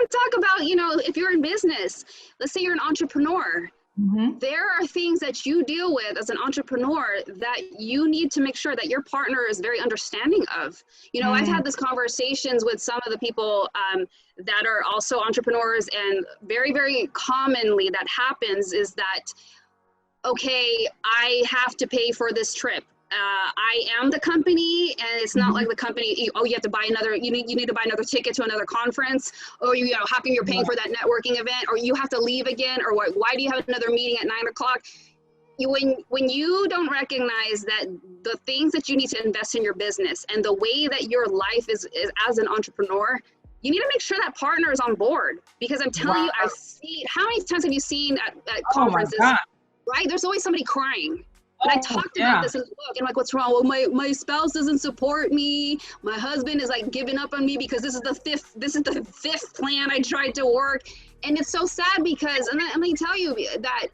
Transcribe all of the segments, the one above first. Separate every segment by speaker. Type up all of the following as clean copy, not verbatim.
Speaker 1: talk about, if you're in business, let's say you're an entrepreneur. There are things that you deal with as an entrepreneur that you need to make sure that your partner is very understanding of. I've had these conversations with some of the people that are also entrepreneurs, and very, very commonly that happens is that, okay, I have to pay for this trip. I am the company, and it's not like the company, you have to buy you need to buy another ticket to another conference, or how come you're paying for that networking event, or you have to leave again, or why do you have another meeting at 9 o'clock? When you don't recognize that the things that you need to invest in your business and the way that your life is as an entrepreneur, you need to make sure that partner is on board, because I'm telling you, I've seen, how many times have you seen at conferences, right? There's always somebody crying. And I talked about this in the book, and like, what's wrong? Well, my spouse doesn't support me. My husband is like giving up on me because this is the fifth plan I tried to work. And it's so sad because, and let me tell you that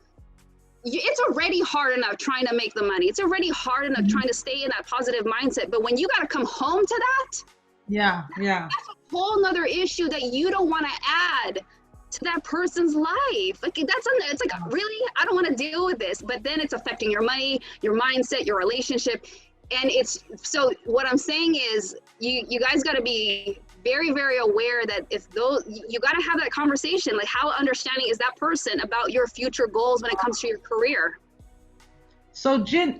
Speaker 1: it's already hard enough trying to make the money. It's already hard enough trying to stay in that positive mindset. But when you got to come home to that, that's a whole nother issue that you don't want to add to that person's life. Like it's like, really, I don't want to deal with this. But then it's affecting your money, your mindset, your relationship. And so what I'm saying is you guys got to be very, very aware that you got to have that conversation. Like, how understanding is that person about your future goals when it comes to your career?
Speaker 2: So Jen,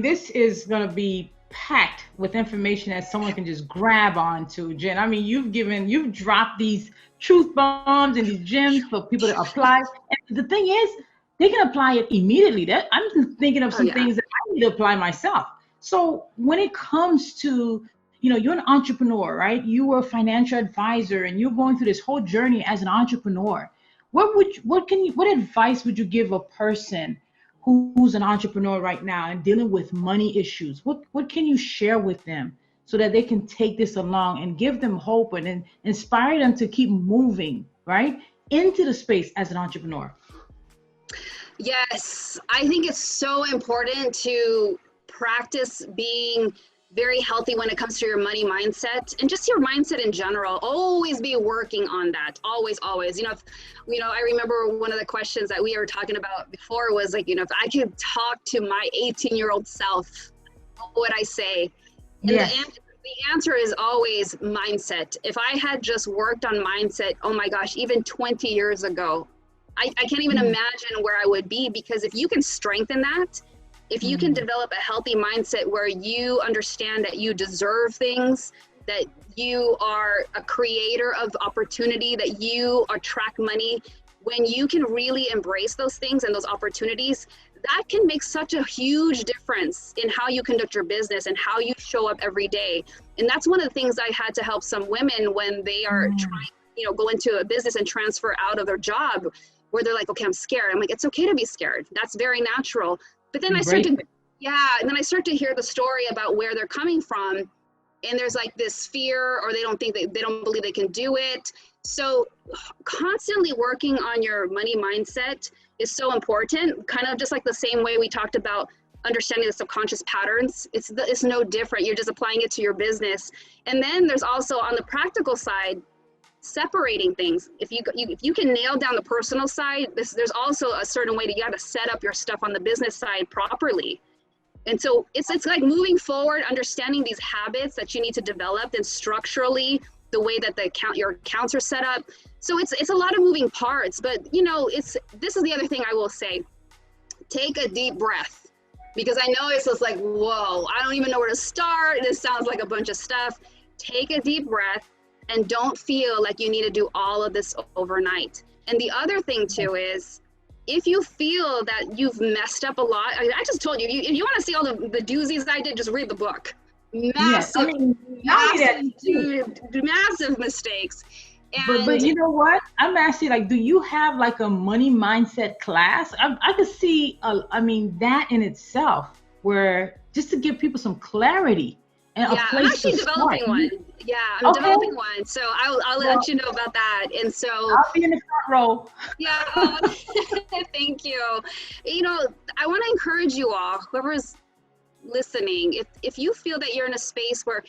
Speaker 2: this is going to be packed with information that someone can just grab onto. Jen, you've dropped these truth bombs and these gems for people to apply. And the thing is, they can apply it immediately. I'm thinking of some things that I need to apply myself. So when it comes to, you're an entrepreneur, right? You were a financial advisor, and you're going through this whole journey as an entrepreneur. What advice would you give a person who's an entrepreneur right now and dealing with money issues? What can you share with them so that they can take this along and give them hope and inspire them to keep moving, right, into the space as an entrepreneur?
Speaker 1: Yes, I think it's so important to practice being very healthy when it comes to your money mindset and just your mindset in general. Always be working on that. Always. I remember one of the questions that we were talking about before was like, if I could talk to my 18-year-old self, what would I say? And the answer is always mindset. If I had just worked on mindset, oh my gosh, even 20 years ago, I can't even imagine where I would be, because if you can strengthen that, if you can develop a healthy mindset where you understand that you deserve things, that you are a creator of opportunity, that you attract money, when you can really embrace those things and those opportunities, that can make such a huge difference in how you conduct your business and how you show up every day. And that's one of the things I had to help some women when they are trying, go into a business and transfer out of their job, where they're like, okay, I'm scared. I'm like, it's okay to be scared. That's very natural. But then I start to hear the story about where they're coming from, and there's like this fear, or they don't believe they can do it. So constantly working on your money mindset is so important, kind of just like the same way we talked about understanding the subconscious patterns. It's no different. You're just applying it to your business. And then there's also, on the practical side, separating things. If you can nail down the personal side, there's also a certain way that you got to set up your stuff on the business side properly. And so it's like moving forward, understanding these habits that you need to develop, and structurally the way that your accounts are set up. So it's a lot of moving parts, but this is the other thing I will say. Take a deep breath, because I know it's just like, whoa, I don't even know where to start. This sounds like a bunch of stuff. Take a deep breath. And don't feel like you need to do all of this overnight. And the other thing too is, if you feel that you've messed up a lot, I just told you, if you want to see all the doozies I did, just read the book. Massive mistakes. And
Speaker 2: but you know what? I'm actually like, do you have like a money mindset class? I could see, that in itself, where just to give people some clarity. And
Speaker 1: I'm actually developing one. Yeah, I'm developing one. So I'll let you know about that. And so
Speaker 2: I'll be in the front row.
Speaker 1: Yeah, thank you. I want to encourage you all, whoever's listening, if you feel that you're in a space where,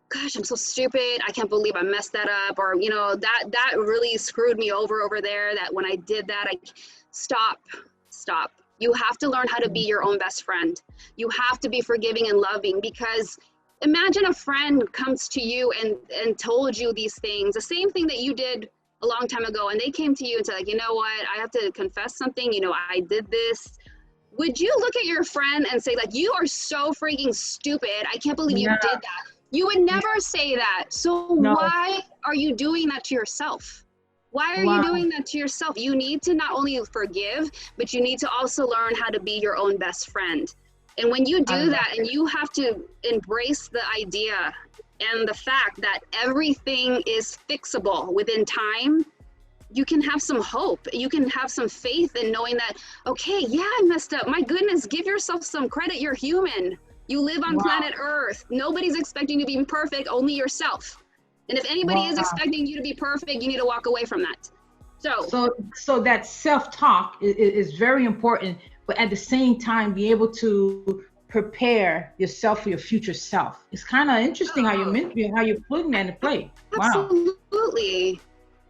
Speaker 1: gosh, I'm so stupid. I can't believe I messed that up. Or, you know, that really screwed me over there. That when I did that, stop. You have to learn how to be your own best friend. You have to be forgiving and loving, because imagine a friend comes to you and told you these things, the same thing that you did a long time ago, and they came to you and said, like, you know what, I have to confess something, you know, I did this. Would you look at your friend and say, like, you are so freaking stupid, I can't believe you did that? You would never say that. So why are you doing that to yourself? Why are you doing that to yourself? You need to not only forgive, but you need to also learn how to be your own best friend. And when you do that, and you have to embrace the idea and the fact that everything is fixable within time, you can have some hope. You can have some faith in knowing that, okay, yeah, I messed up. My goodness, give yourself some credit. You're human. You live on planet Earth. Nobody's expecting you to be perfect, only yourself. And if anybody is expecting you to be perfect, you need to walk away from that. So
Speaker 2: that self-talk is very important, but at the same time, be able to prepare yourself for your future self. It's kind of interesting how you're putting that into play.
Speaker 1: Absolutely.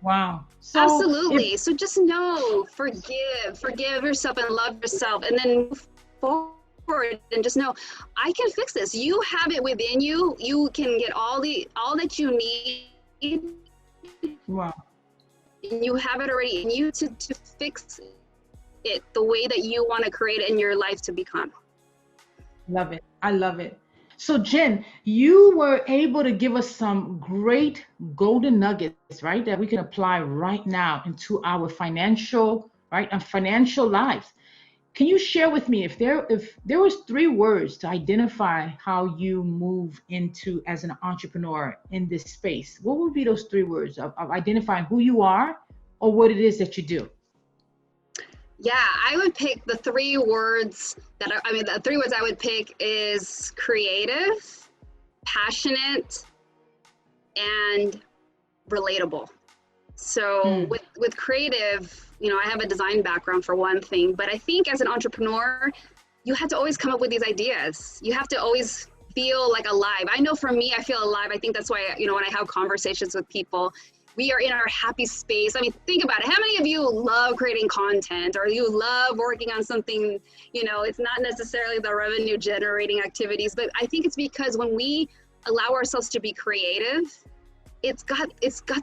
Speaker 2: Wow.
Speaker 1: Absolutely. So just know, forgive yourself and love yourself, and then move forward and just know, I can fix this. You have it within you. You can get all that you need.
Speaker 2: Wow.
Speaker 1: And you have it already in you to fix it the way that you want to create it in your life to become.
Speaker 2: Love it. I love it. So Jen, you were able to give us some great golden nuggets, right, that we can apply right now into our financial lives. Can you share with me, if there was 3 words to identify how you move into as an entrepreneur in this space, what would be those 3 words of identifying who you are or what it is that you do?
Speaker 1: Yeah, I would pick the 3 words the 3 words I would pick is creative, passionate, and relatable. So with creative, you know, I have a design background for one thing, but I think as an entrepreneur, you have to always come up with these ideas. You have to always feel like alive. I know for me, I feel alive. I think that's why, you know, when I have conversations with people, we are in our happy space. I mean, think about it. How many of you love creating content, or you love working on something, you know, it's not necessarily the revenue generating activities, but I think it's because when we allow ourselves to be creative, it's got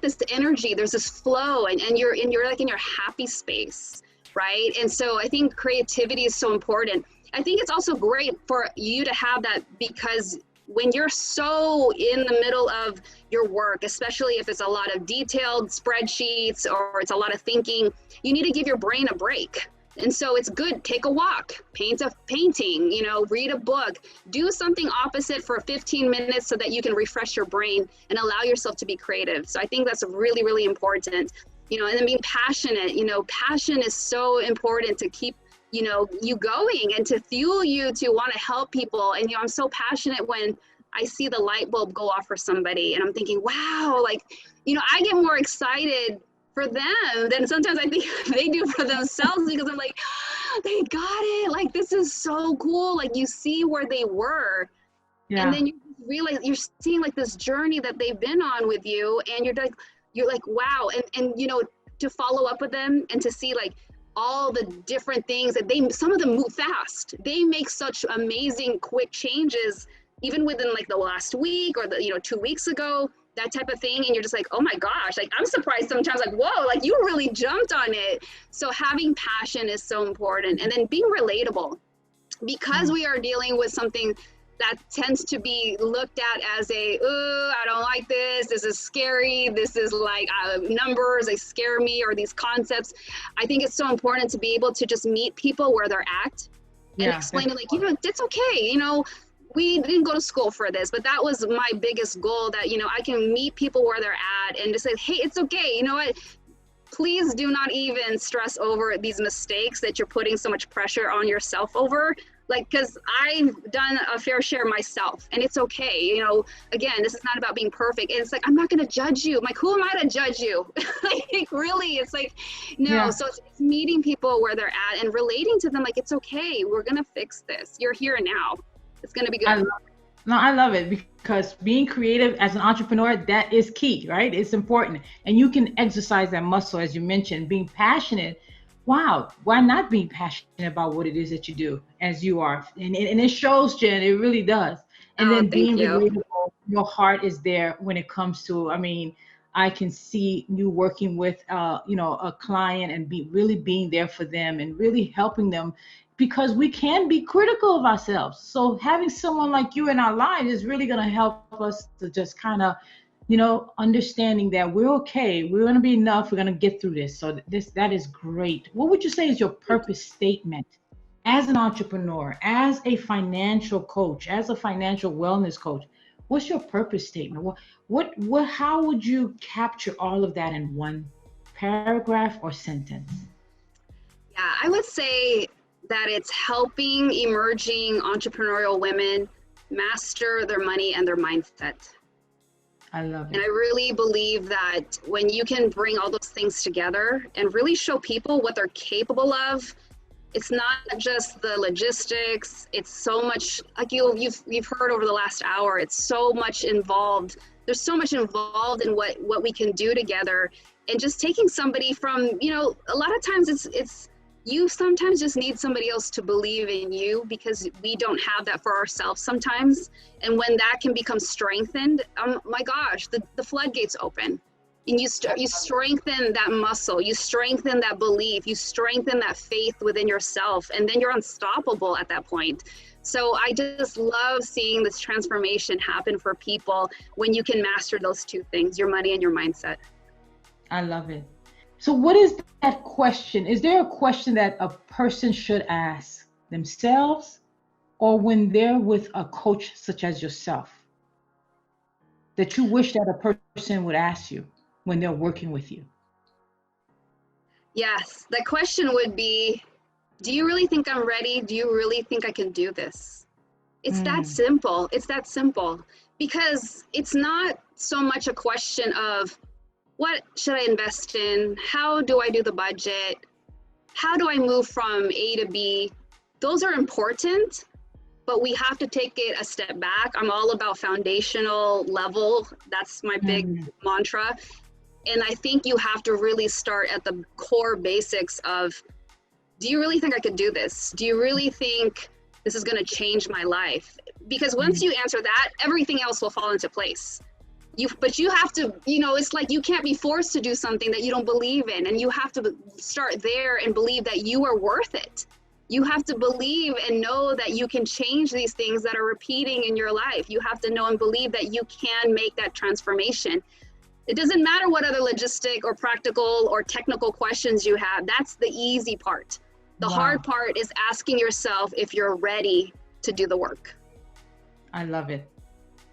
Speaker 1: this energy, there's this flow, and you're like in your happy space, right? And so I think creativity is so important. I think it's also great for you to have that, because when you're so in the middle of your work, especially if it's a lot of detailed spreadsheets or it's a lot of thinking, you need to give your brain a break. And so it's good, take a walk, paint a painting, you know, read a book, do something opposite for 15 minutes so that you can refresh your brain and allow yourself to be creative. So I think that's really, really important, you know. And then being passionate, you know, passion is so important to keep, you know, you going and to fuel you to want to help people. And, you know, I'm so passionate when I see the light bulb go off for somebody and I'm thinking, wow, like, you know, I get more excited for them than sometimes I think they do for themselves, because I'm like, oh, they got it. Like, this is so cool. Like, you see where they were. Yeah. And then you realize you're seeing like this journey that they've been on with you, and you're like, wow. And, you know, to follow up with them and to see like all the different things that some of them move fast. They make such amazing quick changes, even within like the last week or 2 weeks ago, that type of thing. And you're just like, oh my gosh, like I'm surprised sometimes, like, whoa, like you really jumped on it. So having passion is so important. And then being relatable, because we are dealing with something that tends to be looked at as I don't like this. This is scary. This is like numbers, they scare me, or these concepts. I think it's so important to be able to just meet people where they're at and explain it, like, you know, it's okay. You know, we didn't go to school for this, but that was my biggest goal, that, you know, I can meet people where they're at and just say, hey, it's okay. You know what? Please do not even stress over these mistakes that you're putting so much pressure on yourself over. Like, because I've done a fair share myself, and it's okay. You know, again, this is not about being perfect. And it's like, I'm not going to judge you. I'm like, who am I to judge you? Like, really, it's like, no. Yeah. So it's meeting people where they're at and relating to them. Like, it's okay. We're going to fix this. You're here now. It's going to be good.
Speaker 2: No, I love it because being creative as an entrepreneur, that is key, right? It's important. And you can exercise that muscle, as you mentioned, being passionate. Wow, why not being passionate about what it is that you do as you are? And it shows, Jen, it really does. And
Speaker 1: Oh,
Speaker 2: then
Speaker 1: thank
Speaker 2: being
Speaker 1: you.
Speaker 2: relatable, your heart is there when it comes to, I mean, I can see you working with, a client and be really being there for them and really helping them because we can be critical of ourselves. So having someone like you in our lives is really going to help us to just kind of, understanding that we're okay, we're going to be enough, we're going to get through this. So that is great. What would you say is your purpose statement as an entrepreneur, as a financial coach, as a financial wellness coach? What's your purpose statement? How would you capture all of that in one paragraph or sentence?
Speaker 1: Yeah, I would say that it's helping emerging entrepreneurial women master their money and their mindset.
Speaker 2: I love
Speaker 1: And
Speaker 2: it.
Speaker 1: I really believe that when you can bring all those things together and really show people what they're capable of, it's not just the logistics. It's so much like you've heard over the last hour. It's so much involved. There's so much involved in what we can do together, and just taking somebody from a lot of times it's you sometimes just need somebody else to believe in you because we don't have that for ourselves sometimes. And when that can become strengthened, my gosh, the floodgates open. And you strengthen that muscle, you strengthen that belief, you strengthen that faith within yourself, and then you're unstoppable at that point. So I just love seeing this transformation happen for people when you can master those two things, your money and your mindset.
Speaker 2: I love it. So, what is that question? Is there a question that a person should ask themselves or when they're with a coach such as yourself that you wish that a person would ask you when they're working with you?
Speaker 1: Yes, the question would be, do you really think I'm ready? Do you really think I can do this? It's that
Speaker 2: Mm,
Speaker 1: simple. It's that simple because it's not so much a question of what should I invest in? How do I do the budget? How do I move from A to B? Those are important, but we have to take it a step back. I'm all about foundational level. That's my big
Speaker 2: mm,
Speaker 1: mantra. And I think you have to really start at the core basics of, do you really think I could do this? Do you really think this is going to change my life? Because once
Speaker 2: mm.
Speaker 1: you answer that, everything else will fall into place. But you have to, it's like you can't be forced to do something that you don't believe in, and you have to start there and believe that you are worth it. You have to believe and know that you can change these things that are repeating in your life. You have to know and believe that you can make that transformation. It doesn't matter what other logistic or practical or technical questions you have. That's the easy part. The hard
Speaker 2: Wow,
Speaker 1: part is asking yourself if you're ready to do the work.
Speaker 2: I love it.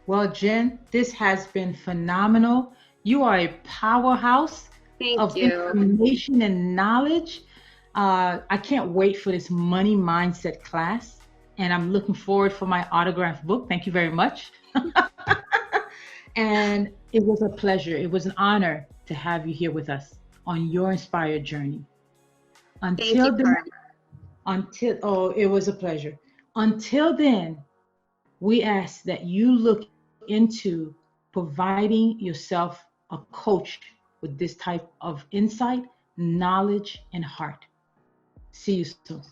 Speaker 2: Well, Jen, this has been phenomenal. You are a powerhouse
Speaker 1: Thank
Speaker 2: of
Speaker 1: you.
Speaker 2: information and knowledge. I can't wait for this money mindset class, and I'm looking forward for my autograph book. Thank you very much. And it was a pleasure. It was an honor to have you here with us on your inspired journey.
Speaker 1: Thank you,
Speaker 2: Until then,
Speaker 1: Karen.
Speaker 2: it was a pleasure. Until then, we ask that you look into providing yourself a coach with this type of insight, knowledge, and heart. See you soon.